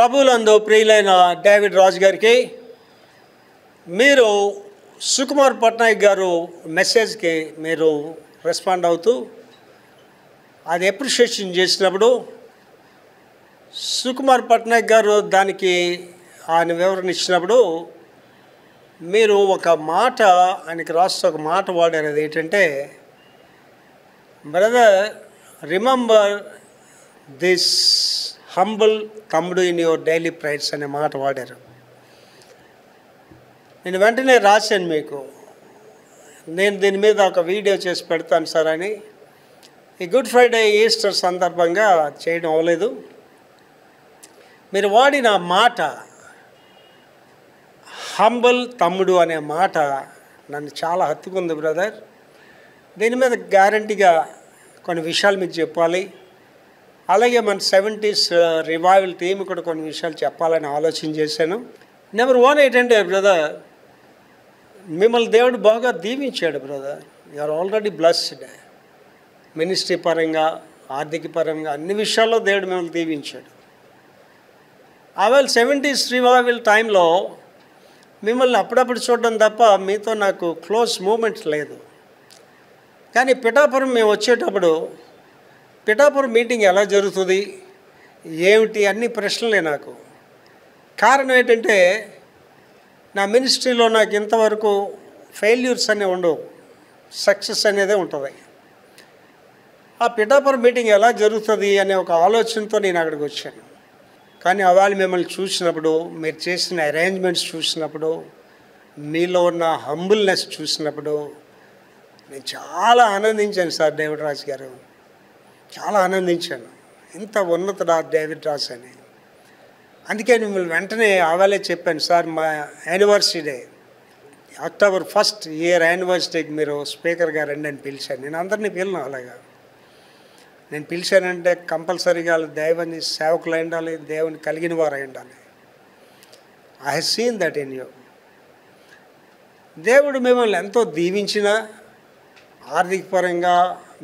ప్రభువులందు ప్రియులైన డేవిడ్ రాజు గారికి మీరు సుకుమార్ పట్నాయక్ గారు మెసేజ్కి మీరు రెస్పాండ్ అవుతూ అది అప్రిషియేషన్ చేసినప్పుడు సుకుమార్ పట్నాయక్ గారు దానికి ఆయన వివరణ ఇచ్చినప్పుడు మీరు ఒక మాట ఆయనకి రాస్తూ ఒక మాట వాడారు. అది ఏంటంటే, బ్రదర్ రిమెంబర్ దిస్ హంబుల్ తమ్ముడు ఇన్ యువర్ డైలీ ప్రైడ్స్ అనే మాట వాడారు. నేను వెంటనే రాశాను మీకు, నేను దీని మీద ఒక వీడియో చేసి పెడతాను సార్ అని. ఈ గుడ్ ఫ్రైడే ఈస్టర్ సందర్భంగా చేయడం అవ్వలేదు. మీరు వాడిన మాట హంబుల్ తమ్ముడు అనే మాట నన్ను చాలా హత్తుకుంది బ్రదర్. దీని మీద గ్యారంటీగా కొన్ని విషయాలు మీకు చెప్పాలి. అలాగే మన 70s రివైవల్ టీమ్ కూడా కొన్ని విషయాలు చెప్పాలని ఆలోచన చేశాను. నెంబర్ 1 ఏంటంటే బ్రదర్, మిమ్మల్ని దేవుడు బాగా దీవించాడు brother. You are already blessed. Ministry పరంగా, ఆర్థిక పరంగా అన్ని విషయాల్లో దేవుడు మిమ్మల్ని దీవించాడు. ఆవేళ 70s రివైవల్ టైంలో మిమ్మల్ని అప్పుడప్పుడు చూడడం తప్ప మీతో నాకు క్లోజ్ మూమెంట్ లేదు. కానీ పిఠాపురం మేము వచ్చేటప్పుడు పిఠాపురం మీటింగ్ ఎలా జరుగుతుంది ఏమిటి అన్ని ప్రశ్నలే నాకు. కారణం ఏంటంటే, నా మినిస్ట్రీలో నాకు ఇంతవరకు ఫెయిల్యూర్స్ అనేవి ఉండవు, సక్సెస్ అనేదే ఉంటుంది. ఆ పిఠాపురం మీటింగ్ ఎలా జరుగుతుంది అనే ఒక ఆలోచనతో నేను అక్కడికి వచ్చాను. కానీ అవాళ మిమ్మల్ని చూసినప్పుడు, మీరు చేసిన అరేంజ్మెంట్స్ చూసినప్పుడు, మీలో ఉన్న హంబుల్నెస్ చూసినప్పుడు నేను చాలా ఆనందించాను సార్. డేవిడ్ రాజు గారు, చాలా ఆనందించాను. ఇంత ఉన్నతుడా డేవిడ్ రాజు అని. అందుకే మిమ్మల్ని వెంటనే ఆవాలే చెప్పాను సార్, మా anniversary day October 1st year యానివర్సరీకి మీరు స్పీకర్గా రండి అని పిలిచాను. నేను అందరినీ పిలను. అలాగా నేను పిలిచానంటే కంపల్సరీగా దేవుని సేవకులు అయి ఉండాలి, దేవుని కలిగిన వారు అయి ఉండాలి. I have seen that in you. దేవుడు మిమ్మల్ని ఎంతో దీవించిన, ఆర్థిక పరంగా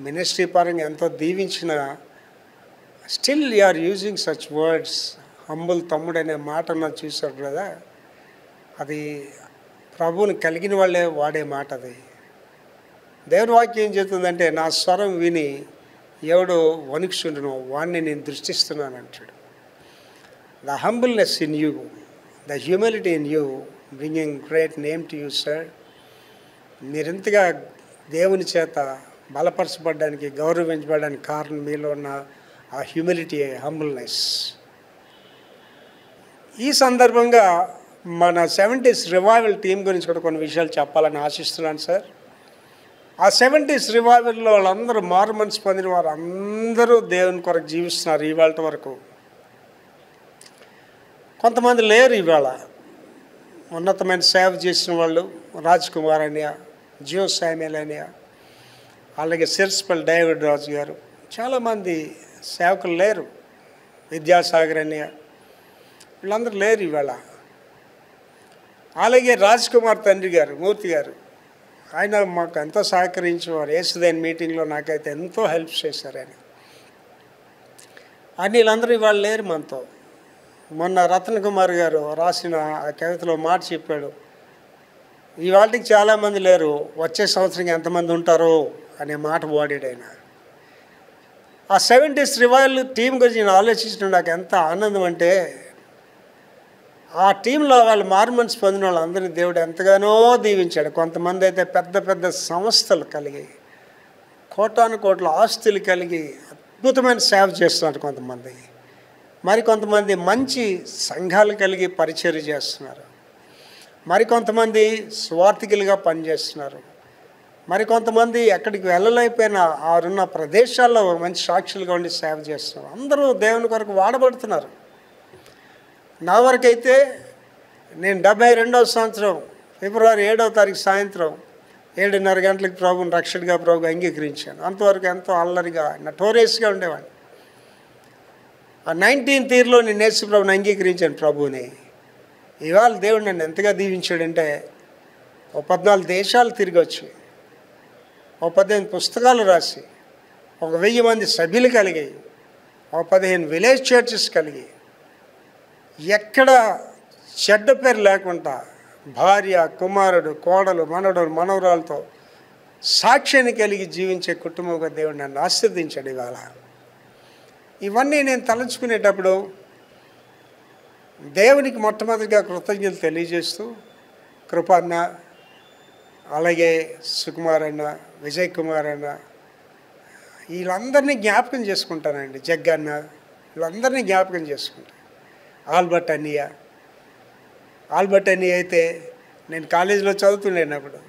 మినిస్ట్రీ పరంగా ఎంతో దీవించిన, still you are using such words. Humble తమ్ముడు అనే మాట నాకు చూశారు కదా, అది ప్రభువుని కలిగిన వాళ్ళే వాడే మాట. అది దేవుని వాక్యం ఏం చెప్తుందంటే, నా స్వరం విని ఎవడు వణుకుచుండునో వాడిని నేను దృష్టిస్తున్నాను అంటాడు. The humbleness in you, the humility in you bringing great name to you sir. మీరింతగా దేవుని చేత బలపరచబడడానికి, గౌరవించబడడానికి కారణం మీలో ఉన్న ఆ హ్యూమిలిటీ, హంబుల్నెస్. ఈ సందర్భంగా మన 70s రివైవల్ టీం గురించి కూడా కొన్ని విషయాలు చెప్పాలని ఆశిస్తున్నాను సార్. ఆ 70s రివైవల్లో వాళ్ళందరూ మారు మనసు పొందిన వారు అందరూ దేవుని కొరకు జీవిస్తున్నారు ఇవాళ వరకు. కొంతమంది లేరు ఇవాళ. ఉన్నతమైన సేవ చేసిన వాళ్ళు రాజ్ కుమార్ అనియా, జియో శామ్యుల్ అనియా, అలాగే సిర్స్పల్ డేవిడ్ రాజు గారు, చాలామంది సేవకులు లేరు. విద్యాసాగర్ అనియా, వీళ్ళందరూ లేరు ఇవాళ. అలాగే రాజ్ కుమార్ తండ్రి గారు, మూర్తి గారు, ఆయన మాకు ఎంతో సహకరించేవారు. యేసుదేని మీటింగ్లో నాకైతే ఎంతో హెల్ప్ చేశారు ఆయన. అని వీళ్ళందరూ ఇవాళ లేరు మనతో. మొన్న రతన్ కుమార్ గారు రాసిన ఆ కవితలో మాట చెప్పాడు, ఇవాళకి చాలామంది లేరు, వచ్చే సంవత్సరం ఎంతమంది ఉంటారో అనే మాట వాడాడు ఆయన. ఆ 70s రివైవల్ టీం గురించి నేను ఆలోచించడం నాకు ఎంత ఆనందం అంటే, ఆ టీంలో వాళ్ళు మారుమనసు పొందిన వాళ్ళందరినీ దేవుడు ఎంతగానో దీవించాడు. కొంతమంది అయితే పెద్ద పెద్ద సంస్థలు కలిగి, కోటాను కోట్ల ఆస్తులు కలిగి అద్భుతమైన సేవ చేస్తున్నారు కొంతమంది. మరికొంతమంది మంచి సంఘాలు కలిగి పరిచర్య చేస్తున్నారు. మరికొంతమంది స్వార్థికులుగా పనిచేస్తున్నారు. మరికొంతమంది ఎక్కడికి వెళ్ళలేకపోయినా ఆరున్న ప్రదేశాల్లో మంచి సాక్షులుగా ఉండి సేవ చేస్తున్నారు. అందరూ దేవుని కొరకు వాడబడుతున్నారు. నా వరకైతే నేను 72వ సంవత్సరం ఫిబ్రవరి 7వ తారీఖు సాయంత్రం 7:30 గంటలకు ప్రభుని రక్షకుడిగా ప్రభుగా అంగీకరించాను. అంతవరకు ఎంతో అల్లరిగా, నటోరియస్గా ఉండేవాడిని. ఆ 19th ఇయర్లో నేను యేసు ప్రభుని అంగీకరించాను ప్రభుని. ఇవాళ దేవుడు నన్ను ఎంతగా దీవించాడంటే, ఓ 14 దేశాలు తిరిగి వచ్చి, ఓ 18 పుస్తకాలు రాసి, ఒక 1000 మంది సభ్యులు కలిగి, ఒక 15 విలేజ్ చర్చెస్ కలిగి, ఎక్కడ చెడ్డ పేరు లేకుండా భార్య, కుమారుడు, కోడలు, మనవడు, మనవరాలతో సాక్ష్యాన్ని కలిగి జీవించే కుటుంబంగా దేవుడు నన్ను ఆశీర్వదించాడు. ఇవాళ ఇవన్నీ నేను తలంచుకునేటప్పుడు దేవునికి మొట్టమొదటిగా కృతజ్ఞతలు తెలియజేస్తూ కృపన్న, అలాగే సుకుమార్ అన్న, విజయ్ కుమార్ అన్న, వీళ్ళందరినీ జ్ఞాపకం చేసుకుంటానండి. జగ్గన్న, వీళ్ళందరినీ జ్ఞాపకం చేసుకుంటాను. ఆల్బర్ట్ అన్నయ్య అయితే నేను కాలేజీలో చదువుతుండేనప్పుడు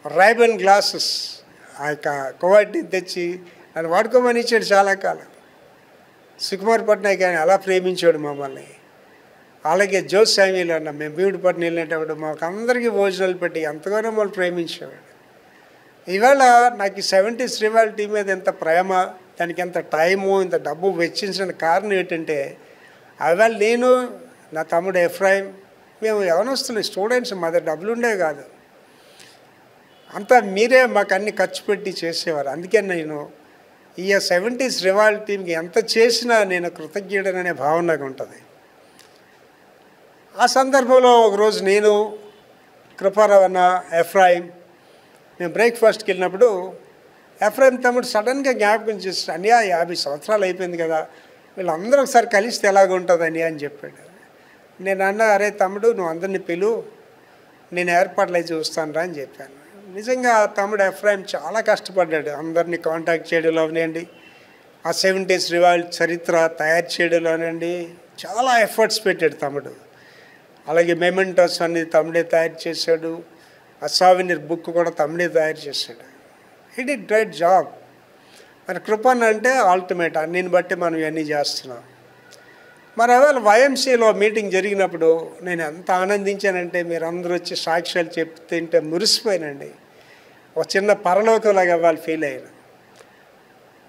రైబన్ గ్లాసెస్ ఆ యొక్క కోవాటిని తెచ్చి నన్ను వాడుకోమని ఇచ్చాడు చాలా కాలం. సుకుమార్ పట్నాయక్ ఆయన అలా ప్రేమించాడు మమ్మల్ని. అలాగే జోస్ శామ్యూల్ అన్న, మేము బీవుడిపట్నం వెళ్ళేటప్పుడు మాకు అందరికీ భోజనాలు పెట్టి ఎంతగానో మమ్మల్ని ప్రేమించేవాడు. ఇవాళ నాకు ఈ 70s రివైవల్ టీం మీద ఎంత ప్రేమ, దానికి ఎంత టైము, ఇంత డబ్బు వెచ్చించిన కారణం ఏంటంటే ఇవాళ నేను, నా తమ్ముడు ఎఫ్రాయిం, మేము యవనస్తులు స్టూడెంట్స్, మా దగ్గర డబ్బులు ఉండేవి కాదు. అంతా మీరే మాకు అన్ని ఖర్చు పెట్టి చేసేవారు. అందుకే నేను ఈ 70s రివైవల్ టీంకి ఎంత చేసినా నేను కృతజ్ఞుడననే భావన నాకు ఉంటుంది. ఆ సందర్భంలో ఒకరోజు నేను, కృపారావు అన్న, ఎఫ్రాయిం మేము బ్రేక్ఫాస్ట్కి వెళ్ళినప్పుడు ఎఫ్రాయిం తమ్ముడు సడన్గా జ్ఞాపకం చేసి, అన్నయ్య 50 సంవత్సరాలు అయిపోయింది కదా, వీళ్ళందరూ ఒకసారి కలిస్తే ఎలాగుంటుంది అని చెప్పాడు. నేను అన్నా, అరే తమ్ముడు నువ్వు అందరినీ పిలువు, నేను ఏర్పాట్లు అయితే చూస్తాను రా అని చెప్పాను. నిజంగా తమ్ముడు ఎఫ్రాయిం చాలా కష్టపడ్డాడు. అందరినీ కాంటాక్ట్ చేయడంలోనండి, ఆ 70s రివైవల్ చరిత్ర తయారు చేయడంలోనండి చాలా ఎఫర్ట్స్ పెట్టాడు తమ్ముడు. అలాగే మెమెంటోస్ అనేది తమ్ముడే తయారు చేశాడు. ఆ సావినర్ బుక్ కూడా తమ్ముడే తయారు చేశాడు. He did great job. మరి కృపణ అంటే అల్టిమేట్, అన్నిని బట్టి మనం ఇవన్నీ చేస్తున్నాం. మరి అవేళ వైఎంసీలో మీటింగ్ జరిగినప్పుడు నేను ఎంత ఆనందించానంటే, మీరు అందరూ వచ్చి సాక్ష్యాలు చెప్తుంటే మురిసిపోయానండి. ఒక చిన్న పరలోకంలాగా వాళ్ళు ఫీల్ అయ్యాను.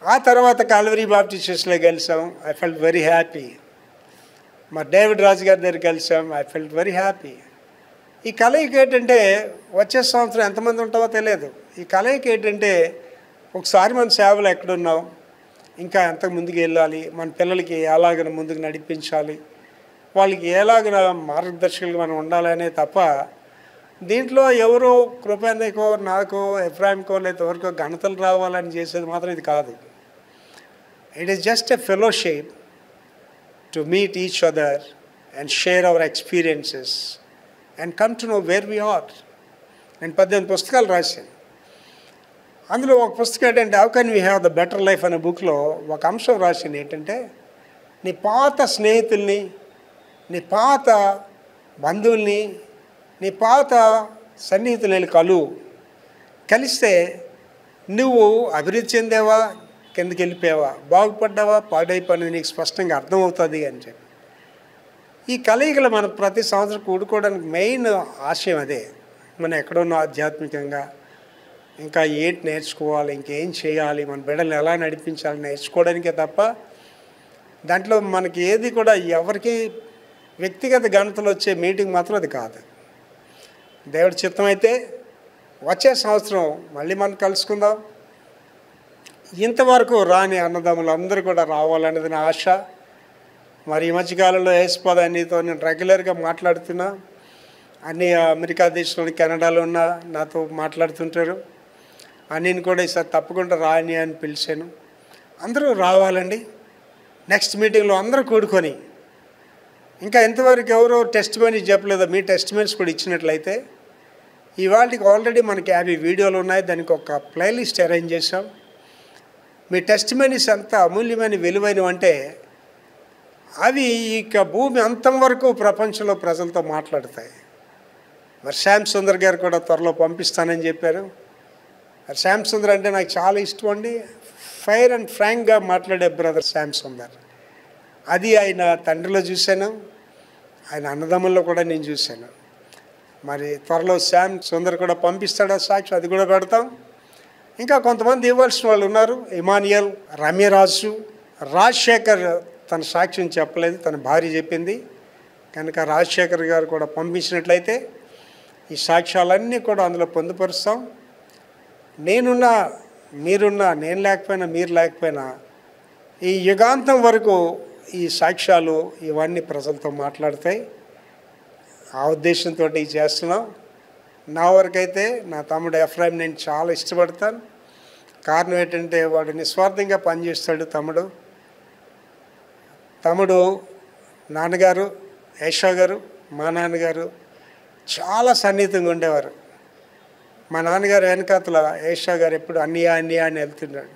ఆ తర్వాత కాల్వరీ బాప్టిస్ట్ చర్చ్లో కలిసాం. I felt very happy. మా డేవిడ్ రాజు గారి దగ్గర కలిసాం. I felt very happy. ఈ కలయిక ఏంటంటే, వచ్చే సంవత్సరం ఎంతమంది ఉంటామో తెలియదు. ఈ కలయిక ఏంటంటే, ఒకసారి మన సేవలు ఎక్కడున్నాం, ఇంకా ఎంత ముందుకు వెళ్ళాలి, మన పిల్లలకి ఎలాగ ముందుకు నడిపించాలి, వాళ్ళకి ఎలాగ మార్గదర్శకులుగా మనం ఉండాలనే తప్ప, దీంట్లో ఎవరో కృపన్నకో, నాకో, ఎఫ్రాయిమ్కో, లేదా ఎవరికో ఘనతలు రావాలని చేసేది మాత్రం ఇది కాదు. It is just a fellowship to meet each other and share our experiences and come to know where we are. నేను 18 పుస్తకాలు రాశాను. అందులో ఒక పుస్తకం ఏంటంటే, how can we have the better life అనే బుక్లో ఒక అంశం రాసింది ఏంటంటే, నీ పాత స్నేహితుల్ని, నీ పాత బంధువుల్ని, నీ పాత సన్నిహితులని కలిస్తే నువ్వు అభివృద్ధి చెందేవా, కిందకి వెళ్ళిపోయావా, బాగుపడ్డావా, పాడైపోయినది నీకు స్పష్టంగా అర్థమవుతుంది అని చెప్పి. ఈ కలయికలు మనం ప్రతి సంవత్సరం కూడుకోవడానికి మెయిన్ ఆశయం అదే. మనం ఎక్కడున్నా ఆధ్యాత్మికంగా ఇంకా ఏంటి నేర్చుకోవాలి, ఇంకేం చేయాలి, మన బిడ్డలు ఎలా నడిపించాలి నేర్చుకోవడానికే తప్ప, దాంట్లో మనకి ఏది కూడా ఎవరికి వ్యక్తిగత ఘనతలు వచ్చే మీటింగ్ మాత్రం అది కాదు. దేవుడి చిత్తం అయితే వచ్చే సంవత్సరం మళ్ళీ మనం కలుసుకుందాం. ఇంతవరకు రాని అన్నదమ్ములు అందరూ కూడా రావాలనేది నా ఆశ. మరి ఈ మధ్యకాలంలో యేసుపాద అన్నితో నేను రెగ్యులర్గా మాట్లాడుతున్నా. అన్ని అమెరికా దేశంలో, కెనడాలో ఉన్న నాతో మాట్లాడుతుంటారు. అన్నీని కూడా ఈసారి తప్పకుండా రాని అని పిలిచాను. అందరూ రావాలండి. నెక్స్ట్ మీటింగ్లో అందరూ కూడుకొని, ఇంకా ఎంతవరకు ఎవరో టెస్ట్ మెనీస్ చెప్పలేదో మీ టెస్ట్ మెనీస్ కూడా ఇచ్చినట్లయితే, ఇవాళకి ఆల్రెడీ మనకి 50 వీడియోలు ఉన్నాయి. దానికి ఒక ప్లేలిస్ట్ అరేంజ్ చేసాం. మీ టెస్ట్ మెనీస్ ఎంత అమూల్యమైన విలువైనవి అంటే, అవి ఇక భూమి అంతం వరకు ప్రపంచంలో ప్రజలతో మాట్లాడతాయి. మరి శ్యామ్ సుందర్ గారు కూడా త్వరలో పంపిస్తానని చెప్పారు. మరి శ్యామ్ సుందర్ అంటే నాకు చాలా ఇష్టం అండి. ఫైర్ అండ్ ఫ్రాంక్గా మాట్లాడే బ్రదర్ శ్యామ్ సుందర్. అది ఆయన తండ్రిలో చూశాను, ఆయన అన్నదమ్ముల్లో కూడా నేను చూశాను. మరి త్వరలో శ్యామ్ సుందర్ కూడా పంపిస్తాడా సాక్షి, అది కూడా పెడతాం. ఇంకా కొంతమంది ఇవ్వాల్సిన వాళ్ళు ఉన్నారు. ఇమానియల్, రమ్యరాజు, రాజశేఖర్ తన సాక్ష్యం చెప్పలేదు, తన భార్య చెప్పింది కనుక రాజశేఖర్ గారు కూడా పంపించినట్లయితే ఈ సాక్ష్యాలన్నీ కూడా అందులో పొందుపరుస్తాం. నేనున్నా, మీరున్నా, నేను లేకపోయినా, మీరు లేకపోయినా, ఈ యుగాంతం వరకు ఈ సాక్ష్యాలు ఇవన్నీ ప్రజలతో మాట్లాడతాయి. ఆ ఉద్దేశంతో ఇది చేస్తున్నాం. నా వరకైతే నా తమ్ముడు ఎఫ్రాయిం నేను చాలా ఇష్టపడతాను. కారణం ఏంటంటే వాడు నిస్వార్థంగా పనిచేస్తాడు. తమ్ముడు నాన్నగారు ఏషా గారు, మా నాన్నగారు చాలా సన్నిహితంగా ఉండేవారు. మా నాన్నగారు వెనకాతల ఏషా గారు ఎప్పుడు అన్నయ్య అని వెళ్తున్నాడు.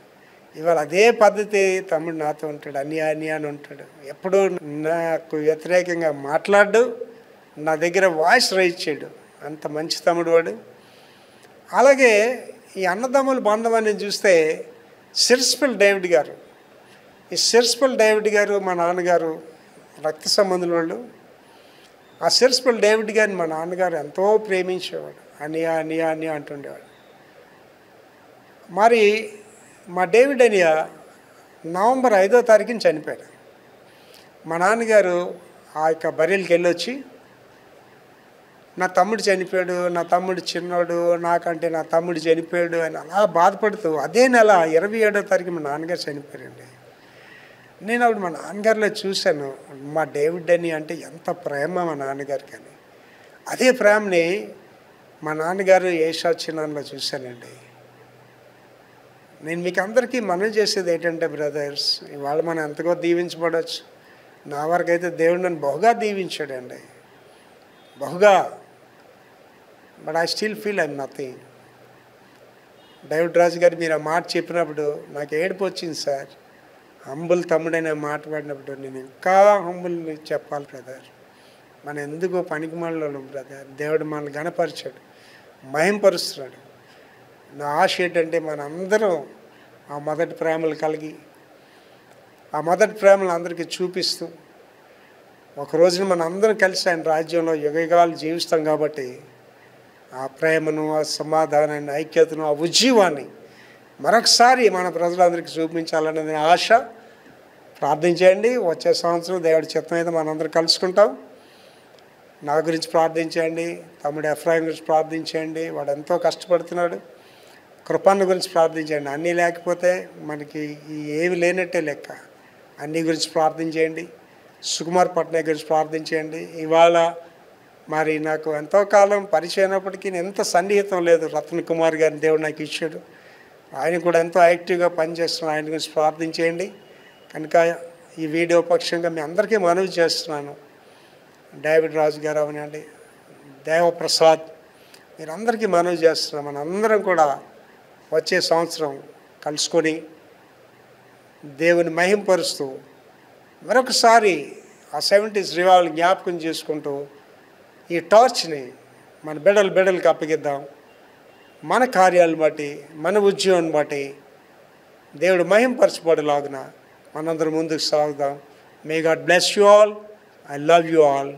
ఇవాళ అదే పద్ధతి తమ్ముడు నాతో ఉంటాడు. అన్నయ్య అని ఉంటాడు. ఎప్పుడూ నాకు వ్యతిరేకంగా మాట్లాడు, నా దగ్గర వాయిస్ రైజ్ చేయడు. అంత మంచి తమ్ముడు వాడు. అలాగే ఈ అన్నదమ్ముల బంధం అనేది చూస్తే సిర్స్పల్ డేవిడ్ గారు, ఈ సిర్స్పల్ డేవిడ్ గారు మా నాన్నగారు రక్త సంబంధుల వాళ్ళు. ఆ సిర్స్పల్ డేవిడ్ గారిని మా నాన్నగారు ఎంతో ప్రేమించేవాడు. అన్నయ్య అంటుండేవాడు. మరి మా డేవిడ్ అనియ నవంబర్ 5వ తారీఖున చనిపోయాడు. మా నాన్నగారు ఆ యొక్క బర్రెలకి వెళ్ళొచ్చి నా తమ్ముడు చనిపోయాడు, నా తమ్ముడు చిన్నోడు, నాకంటే నా తమ్ముడు చనిపోయాడు అని అలా బాధపడుతూ అదే నెల 27వ తారీఖు మా నాన్నగారు చనిపోయారండి. నేను అప్పుడు మా నాన్నగారిలో చూశాను మా డేవిడ్ అని అంటే ఎంత ప్రేమ మా నాన్నగారికి అని. అదే ప్రేమని మా నాన్నగారు ఏషా చిన్నాన్నలో చూశానండి. నేను మీకు అందరికీ మనవి చేసేది ఏంటంటే బ్రదర్స్, ఇవాళ మనం ఎంతగా దీవించబడవచ్చు. నా వరకైతే దేవుడు నన్ను బహుగా దీవించాడండి, బహుగా. But I still feel I'm nothing. David Raju garu మీరు ఆ మాట చెప్పినప్పుడు నాకు ఏడుపు వచ్చింది సార్. హంబుల్ తమ్ముడైన మాట్లాడినప్పుడు నేను ఇంకా హంబుల్ చెప్పాలి బ్రదర్. మనం ఎందుకో పనికిమాలిన బ్రదర్. దేవుడు మనల్ని గణపరిచాడు, మహింపరుస్తున్నాడు. నా ఆశ ఏంటంటే మనందరం ఆ మొదటి ప్రేమలు కలిగి ఆ మొదటి ప్రేమలు అందరికీ చూపిస్తూ ఒక రోజున మన అందరం కలిసి ఆయన రాజ్యంలో యుగయుగాలు జీవిస్తాం. కాబట్టి ఆ ప్రేమను, ఆ సమాధానాన్ని, ఐక్యతను, ఆ ఉజ్జీవాన్ని మరొకసారి మన ప్రజలందరికీ చూపించాలనేది ఆశ. ప్రార్థించండి. వచ్చే సంవత్సరం దేవుడి చిత్తం అయితే మనందరం కలుసుకుంటాం. నా గురించి ప్రార్థించండి, తమ్ముడు ఎఫ్రాయిం గురించి ప్రార్థించండి. వాడు ఎంతో కష్టపడుతున్నాడు. కృపన్న గురించి ప్రార్థించండి. అన్నీ లేకపోతే మనకి ఏమి లేనట్టే లెక్క. అన్నీ గురించి ప్రార్థించేయండి. సుకుమార్ పట్నాయక్ గురించి ప్రార్థించేయండి. ఇవాళ మరి నాకు ఎంతో కాలం పరిచయం అయినప్పటికీ ఎంత సన్నిహితం లేదు. రత్న కుమార్ గారిని దేవుడు నాకు ఇచ్చాడు. ఆయన కూడా ఎంతో యాక్టివ్గా పనిచేస్తున్నాడు. ఆయన గురించి ప్రార్థించేయండి. కనుక ఈ వీడియో పక్షంగా మీ అందరికీ మనవి చేస్తున్నాను. డేవిడ్ రాజు గారు అవనండి, దేవప్రసాద్, మీరందరికీ మనవి చేస్తున్నాం. మనందరం కూడా వచ్చే సంవత్సరం కలుసుకొని దేవుని మహింపరుస్తూ మరొకసారి ఆ 70s రివాల్వ్ జ్ఞాపకం చేసుకుంటూ ఈ టార్చ్ని మన బిడ్డలకి అప్పగిద్దాం. మన కార్యాలను బట్టి, మన ఉద్యోగాన్ని బట్టి దేవుడు మహింపరచబడేలాగున మనందరం ముందుకు సాగుదాం. May God bless you all. I love you all.